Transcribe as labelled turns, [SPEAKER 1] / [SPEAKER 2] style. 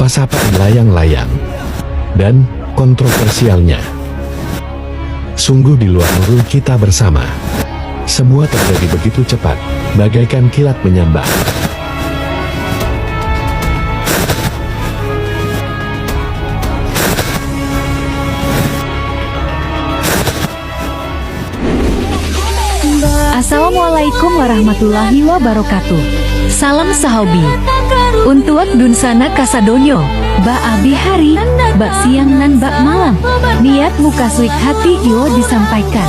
[SPEAKER 1] pasapaan layang-layang, dan kontroversialnya. Sungguh di luar nurul kita bersama. Semua terjadi begitu cepat, bagaikan kilat menyambar.
[SPEAKER 2] Assalamualaikum warahmatullahi wabarakatuh. Salam sahobi. Untuk dunsana kasadonyo, ba abi hari, ba siang nan ba malam. Niat muka suik hati yo disampaikan.